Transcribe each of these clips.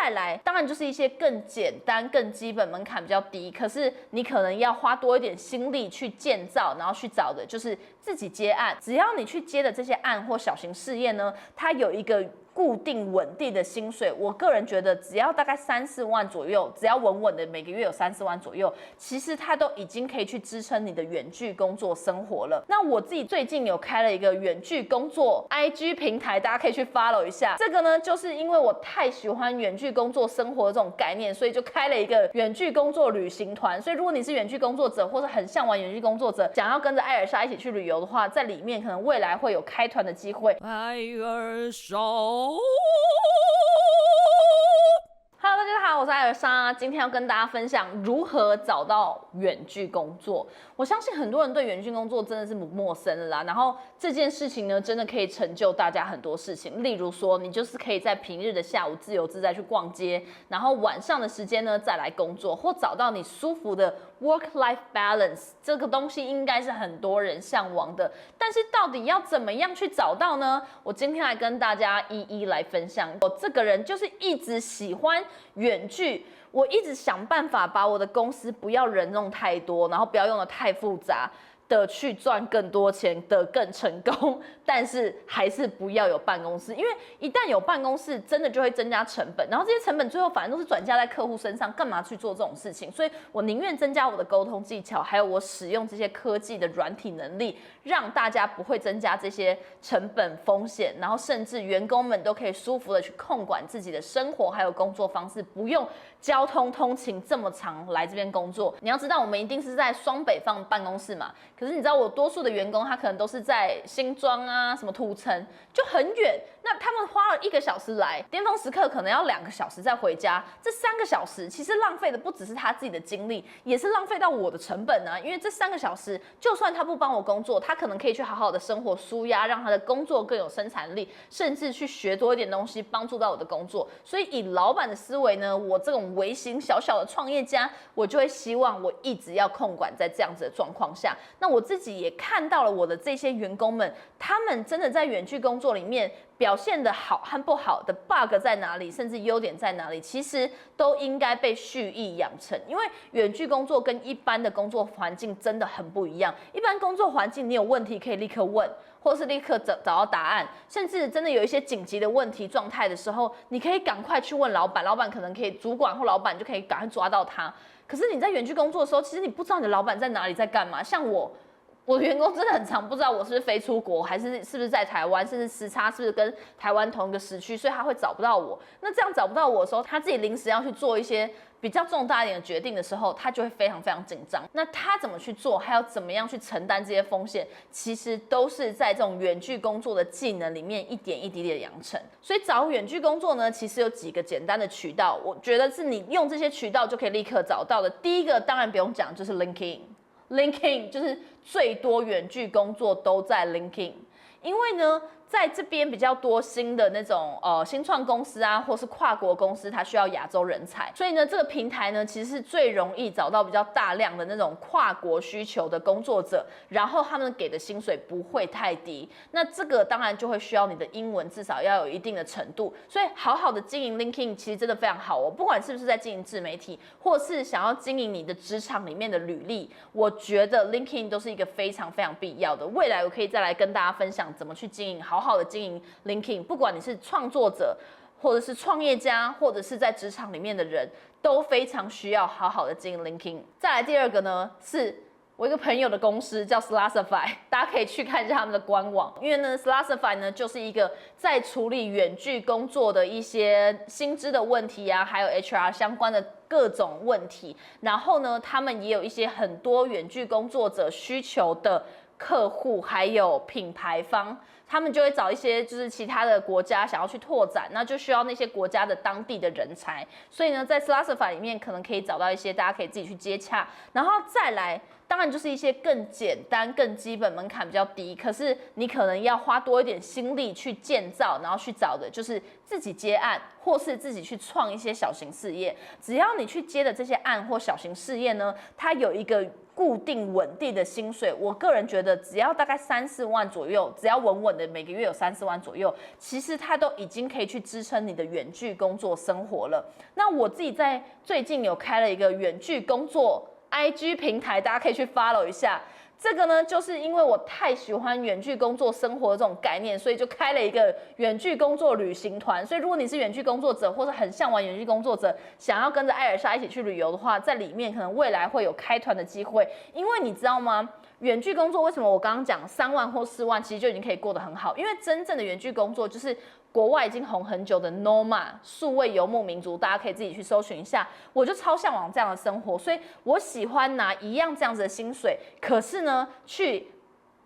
再来，当然就是一些更简单、更基本、门槛比较低，可是你可能要花多一点心力去建造，然后去找的就是自己接案。只要你去接的这些案或小型事业呢，它有一个固定稳定的薪水，我个人觉得只要大概3-4万左右，只要稳稳的每个月有3-4万左右，其实它都已经可以去支撑你的远距工作生活了。那我自己最近有开了一个远距工作 IG 平台，大家可以去 follow 一下。这个呢，就是因为我太喜欢远距工作生活的这种概念，所以就开了一个远距工作旅行团。所以如果你是远距工作者，或者很向往远距工作者，想要跟着艾尔莎一起去旅游的话，在里面可能未来会有开团的机会。艾尔莎Hello， 大家好，我是艾尔莎，今天要跟大家分享如何找到远距工作。我相信很多人对远距工作真的是不陌生了啦，然后这件事情呢，真的可以成就大家很多事情。例如说，你就是可以在平日的下午自由自在去逛街，然后晚上的时间呢再来工作，或找到你舒服的 work-life balance， 这个东西应该是很多人向往的。但是到底要怎么样去找到呢？我今天来跟大家一一来分享。我这个人就是一直喜欢远距，我一直想办法把我的公司不要人弄太多，然后不要用得太复杂的去赚更多钱的更成功，但是还是不要有办公室，因为一旦有办公室，真的就会增加成本，然后这些成本最后反正都是转嫁在客户身上，干嘛去做这种事情？所以我宁愿增加我的沟通技巧，还有我使用这些科技的软体能力，让大家不会增加这些成本风险，然后甚至员工们都可以舒服的去控管自己的生活还有工作方式，不用交通通勤这么长来这边工作。你要知道，我们一定是在双北放办公室嘛。可是你知道，我多数的员工他可能都是在新庄啊、什么土城，就很远。那他们花了1个小时来，巅峰时刻可能要2个小时再回家。这3个小时其实浪费的不只是他自己的精力，也是浪费到我的成本啊。因为这3个小时，就算他不帮我工作，他可能可以去好好的生活舒压，让他的工作更有生产力，甚至去学多一点东西，帮助到我的工作。所以以老板的思维呢，我这种微型小小的创业家，我就会希望我一直要控管在这样子的状况下。那我自己也看到了我的这些员工们，他们真的在远距工作里面表现的好和不好的 bug 在哪里，甚至优点在哪里，其实都应该被蓄意养成。因为远距工作跟一般的工作环境真的很不一样。一般工作环境，你有问题可以立刻问，或是立刻找到答案，甚至真的有一些紧急的问题状态的时候，你可以赶快去问老板，老板可能可以，主管或老板就可以赶快抓到他。可是你在远距工作的时候，其实你不知道你的老板在哪里，在干嘛。像我的员工真的很常不知道我是不是飞出国，还是不是在台湾，甚至时差是不是跟台湾同一个时区，所以他会找不到我。那这样找不到我的时候，他自己临时要去做一些比较重大一点的决定的时候，他就会非常非常紧张。那他怎么去做，还要怎么样去承担这些风险，其实都是在这种远距工作的技能里面一点一滴滴的养成。所以找远距工作呢，其实有几个简单的渠道，我觉得是你用这些渠道就可以立刻找到的。第一个当然不用讲，就是 LinkedIn。LinkedIn 就是最多远距工作都在 LinkedIn， 因为呢，在这边比较多新的那种新创公司啊，或是跨国公司，它需要亚洲人才，所以呢，这个平台呢其实是最容易找到比较大量的那种跨国需求的工作者，然后他们给的薪水不会太低。那这个当然就会需要你的英文至少要有一定的程度，所以好好的经营 LinkedIn 其实真的非常好哦。不管是不是在经营自媒体，或是想要经营你的职场里面的履历，我觉得 LinkedIn 都是一个非常非常必要的。未来我可以再来跟大家分享怎么去经营，好好的经营 LinkedIn， 不管你是创作者，或者是创业家，或者是在职场里面的人，都非常需要好好的经营 LinkedIn。再来第二个呢，是我一个朋友的公司叫 Slossify， 大家可以去看一下他们的官网。因为呢 ，Slossify 呢就是一个在处理远距工作的一些薪资的问题啊，还有 HR 相关的各种问题。然后呢，他们也有一些很多远距工作者需求的客户，还有品牌方，他们就会找一些就是其他的国家想要去拓展，那就需要那些国家的当地的人才。所以呢，在 Slossify 里面可能可以找到一些大家可以自己去接洽，然后再来。当然就是一些更简单、更基本、门槛比较低，可是你可能要花多一点心力去建造，然后去找的就是自己接案，或是自己去创一些小型事业。只要你去接的这些案或小型事业呢，它有一个固定稳定的薪水，我个人觉得只要大概3-4万左右，只要稳稳稳的每个月有3、4万左右，其实它都已经可以去支撑你的远距工作生活了。那我自己在最近有开了一个远距工作 IG 平台，大家可以去 follow 一下。这个呢，就是因为我太喜欢远距工作生活的这种概念，所以就开了一个远距工作旅行团。所以如果你是远距工作者，或是很向往远距工作者，想要跟着艾尔莎一起去旅游的话，在里面可能未来会有开团的机会。因为你知道吗？远距工作为什么我刚刚讲3万或4万，其实就已经可以过得很好？因为真正的远距工作就是国外已经红很久的 Nomad 数位游牧民族，大家可以自己去搜寻一下。我就超向往这样的生活，所以我喜欢拿一样这样子的薪水，可是呢，去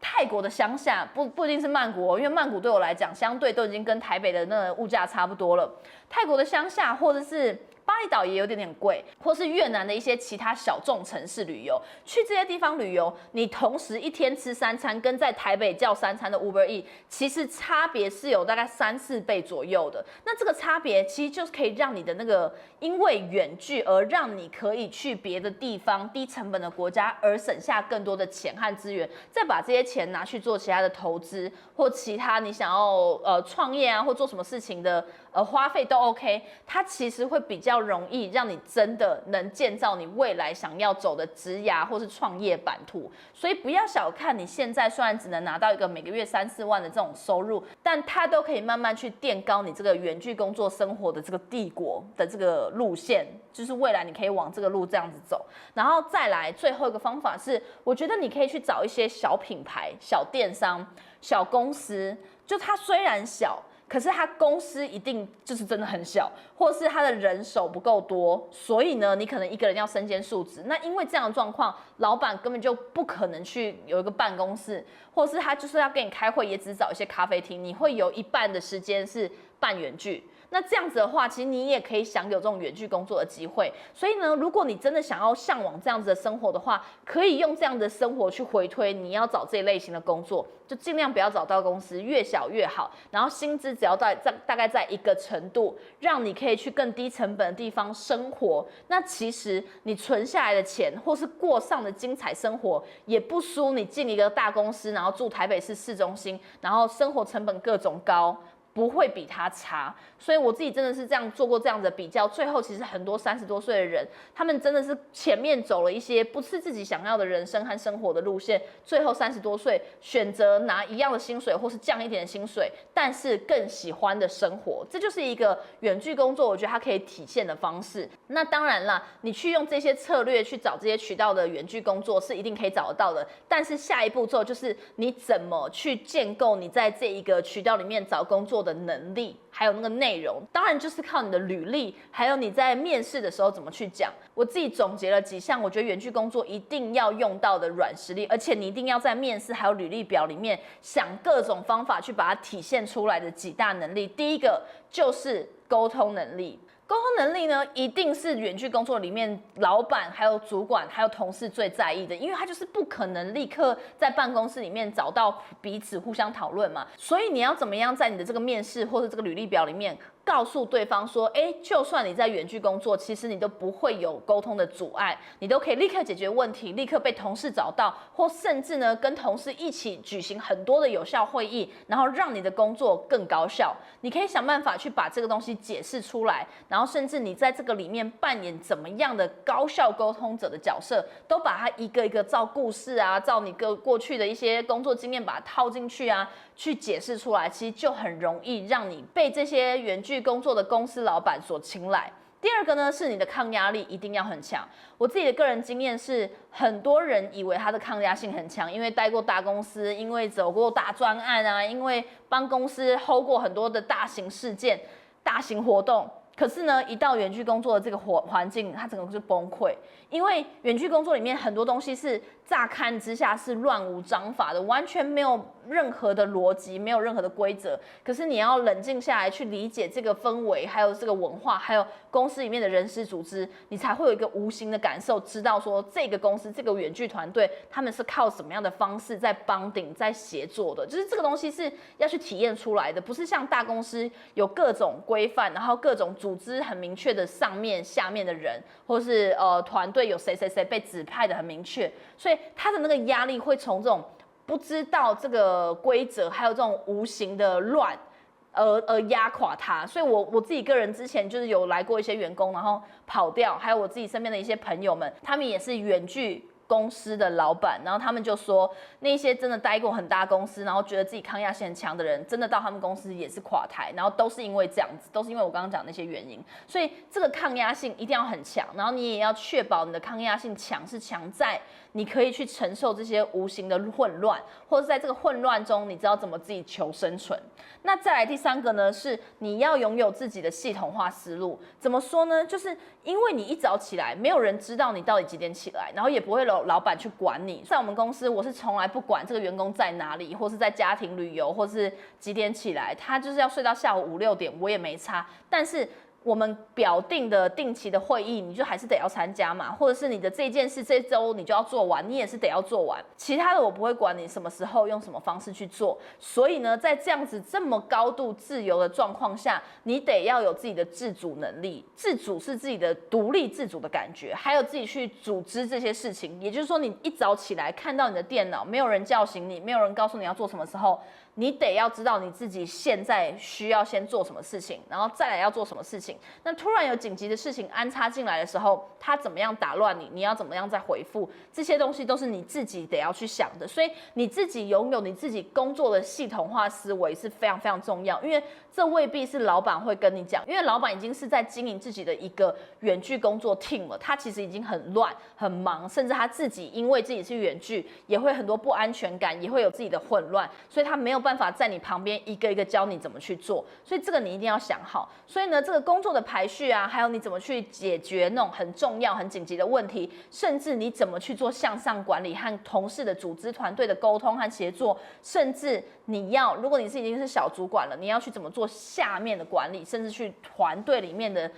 泰国的乡下，不一定是曼谷哦，因为曼谷对我来讲，相对都已经跟台北的那个物价差不多了。泰国的乡下，或者是巴厘岛也有点贵，或是越南的一些其他小众城市旅游，去这些地方旅游，你同时一天吃3餐，跟在台北叫3餐的 Uber Eats， 其实差别是有大概3、4倍左右的。那这个差别其实就是可以让你的那个因为远距而让你可以去别的地方低成本的国家，而省下更多的钱和资源，再把这些钱拿去做其他的投资或其他你想要创业啊或做什么事情的花费都 OK， 它其实会比较容易让你真的能建造你未来想要走的职涯或是创业版图。所以不要小看你现在虽然只能拿到一个每个月3、4万的这种收入，但它都可以慢慢去垫高你这个远距工作生活的这个帝国的这个路线，就是未来你可以往这个路这样子走。然后再来最后一个方法是，我觉得你可以去找一些小品牌、小电商、小公司，就它虽然小，可是他公司一定就是真的很小，或是他的人手不够多，所以呢，你可能一个人要身兼数职。那因为这样的状况，老板根本就不可能去有一个办公室，或是他就是要跟你开会，也只找一些咖啡厅，你会有一半的时间是办远距。那这样子的话，其实你也可以享有这种远距工作的机会。所以呢，如果你真的想要向往这样子的生活的话，可以用这样的生活去回推你要找这一类型的工作，就尽量不要找到公司，越小越好。然后薪资只要大概在一个程度，让你可以去更低成本的地方生活。那其实你存下来的钱，或是过上的精彩生活，也不输你进一个大公司，然后住台北市市中心，然后生活成本各种高。不会比他差，所以我自己真的是这样做过这样的比较，最后其实很多30多岁的人，他们真的是前面走了一些不是自己想要的人生和生活的路线，最后30多岁选择拿一样的薪水或是降一点的薪水，但是更喜欢的生活，这就是一个远距工作，我觉得它可以体现的方式。那当然啦，你去用这些策略去找这些渠道的远距工作是一定可以找得到的，但是下一步骤就是你怎么去建构你在这一个渠道里面找工作的能力，还有那个内容，当然就是靠你的履历，还有你在面试的时候怎么去讲。我自己总结了几项，我觉得远距工作一定要用到的软实力，而且你一定要在面试还有履历表里面想各种方法去把它体现出来的几大能力。第一个就是沟通能力。沟通能力呢，一定是远距工作里面老板、还有主管、还有同事最在意的，因为他就是不可能立刻在办公室里面找到彼此互相讨论嘛。所以你要怎么样在你的这个面试或者这个履历表里面告诉对方说，就算你在远距工作，其实你都不会有沟通的阻碍，你都可以立刻解决问题，立刻被同事找到，或甚至呢跟同事一起举行很多的有效会议，然后让你的工作更高效。你可以想办法去把这个东西解释出来，然后甚至你在这个里面扮演怎么样的高效沟通者的角色，都把它一个一个照故事啊，照你过去的一些工作经验把它套进去啊，去解释出来，其实就很容易让你被这些远距工作的公司老板所青睐。第二个呢，是你的抗压力一定要很强。我自己的个人经验是，很多人以为他的抗压性很强，因为待过大公司，因为走过大专案啊，因为帮公司 hold 过很多的大型事件、大型活动。可是呢，一到远距工作的这个环境，它整个就崩溃。因为远距工作里面很多东西是乍看之下是乱无章法的，完全没有任何的逻辑，没有任何的规则。可是你要冷静下来去理解这个氛围，还有这个文化，还有公司里面的人事组织，你才会有一个无形的感受，知道说这个公司这个远距团队他们是靠什么样的方式在帮顶在协作的。就是这个东西是要去体验出来的，不是像大公司有各种规范，然后各种组织很明确的上面下面的人，或是团队有谁谁谁被指派的很明确，所以他的那个压力会从这种不知道这个规则，还有这种无形的乱。而压垮他，所以我自己个人之前就是有来过一些员工，然后跑掉，还有我自己身边的一些朋友们，他们也是远距公司的老板，然后他们就说，那些真的待过很大公司，然后觉得自己抗压性很强的人，真的到他们公司也是垮台，然后都是因为这样子，都是因为我刚刚讲的那些原因。所以这个抗压性一定要很强，然后你也要确保你的抗压性强是强在你可以去承受这些无形的混乱，或者在这个混乱中，你知道怎么自己求生存。那再来第3个呢，是你要拥有自己的系统化思路。怎么说呢？就是因为你一早起来，没有人知道你到底几点起来，然后也不会有老板去管你。在我们公司，我是从来不管这个员工在哪里，或是在家庭旅游，或是几点起来，他就是要睡到下午5、6点，我也没差。但是我们表定的定期的会议，你就还是得要参加嘛，或者是你的这件事这周你就要做完，你也是得要做完。其他的我不会管你什么时候用什么方式去做。所以呢，在这样子这么高度自由的状况下，你得要有自己的自主能力。自主是自己的独立自主的感觉，还有自己去组织这些事情。也就是说，你一早起来看到你的电脑，没有人叫醒你，没有人告诉你要做什么时候，你得要知道你自己现在需要先做什么事情，然后再来要做什么事情。那突然有紧急的事情安插进来的时候，它怎么样打乱你，你要怎么样再回复，这些东西都是你自己得要去想的。所以你自己拥有你自己工作的系统化思维是非常非常重要，因为这未必是老板会跟你讲，因为老板已经是在经营自己的一个远距工作 team 了，他其实已经很乱很忙，甚至他自己因为自己是远距，也会很多不安全感，也会有自己的混乱，所以他没有办法在你旁边一个一个教你怎么去做，所以这个你一定要想好。所以呢，这个工作的排序啊，还有你怎么去解决那种很重要很紧急的问题，甚至你怎么去做向上管理和同事的组织团队的沟通和协作，甚至你要，如果你已经是小主管了，你要去怎么做下面的管理，甚至去团队里面的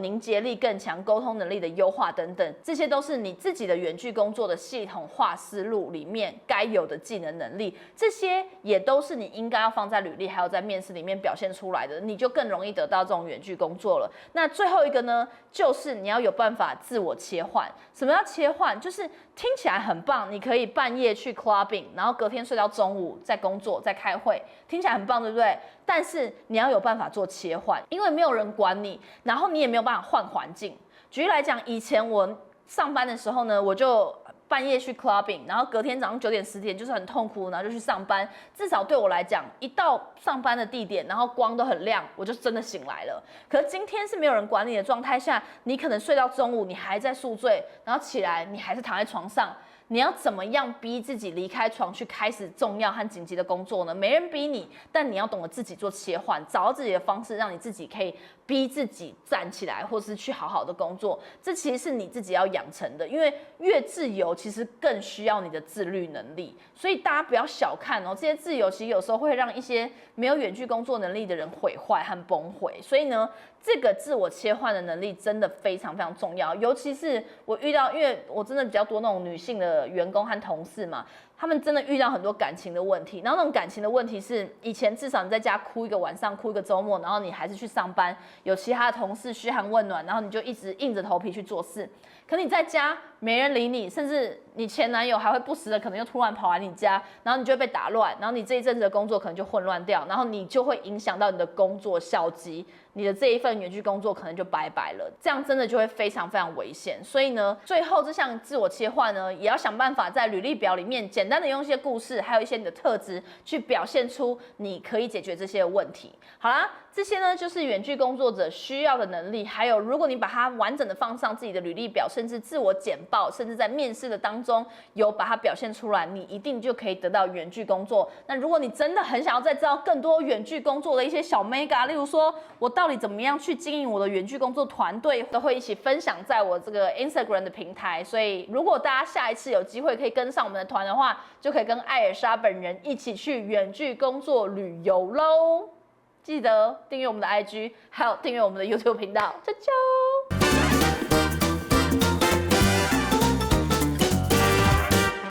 凝结力更强、沟通能力的优化等等，这些都是你自己的远距工作的系统化思路里面该有的技能力，这些也都是你应该要放在履历还有在面试里面表现出来的，你就更容易得到这种远距工作了。那最后一个呢，就是你要有办法自我切换。什么叫切换？就是听起来很棒，你可以半夜去 clubbing， 然后隔天睡到中午再工作再开会，听起来很棒，对不对？但是你要有办法做切换，因为没有人管你，然后你也没有办法换环境。举例来讲，以前我上班的时候呢，我就半夜去 clubbing， 然后隔天早上9点10点就是很痛苦，然后就去上班。至少对我来讲，一到上班的地点，然后光都很亮，我就真的醒来了。可是今天是没有人管你的状态下，你可能睡到中午，你还在宿醉，然后起来你还是躺在床上。你要怎么样逼自己离开床去开始重要和紧急的工作呢？没人逼你，但你要懂得自己做切换，找到自己的方式，让你自己可以逼自己站起来，或是去好好的工作。这其实是你自己要养成的，因为越自由，其实更需要你的自律能力。所以大家不要小看哦，这些自由其实有时候会让一些没有远距工作能力的人毁坏和崩溃。所以呢，这个自我切换的能力真的非常非常重要，尤其是我遇到，因为我真的比较多那种女性的员工和同事嘛，他们真的遇到很多感情的问题，然后那种感情的问题是，以前至少你在家哭一个晚上，哭一个周末，然后你还是去上班，有其他的同事嘘寒问暖，然后你就一直硬着头皮去做事。可你在家没人理你，甚至你前男友还会不时的可能又突然跑来你家，然后你就会被打乱，然后你这一阵子的工作可能就混乱掉，然后你就会影响到你的工作效绩，你的这一份远距工作可能就拜拜了，这样真的就会非常非常危险。所以呢，最后这项自我切换呢，也要想办法在履历表里面简单的用一些故事，还有一些你的特质，去表现出你可以解决这些问题。好啦，这些呢就是远距工作者需要的能力，还有如果你把它完整的放上自己的履历表，甚至自我简报，甚至在面试的当中有把它表现出来，你一定就可以得到远距工作。那如果你真的很想要再知道更多远距工作的一些小 mega， 例如说我到底怎么样去经营我的远距工作团队，都会一起分享在我这个 Instagram 的平台。所以如果大家下一次有机会可以跟上我们的团的话，就可以跟艾尔莎本人一起去远距工作旅游喽。记得订阅我们的 IG， 还有订阅我们的 YouTube 频道。啾啾。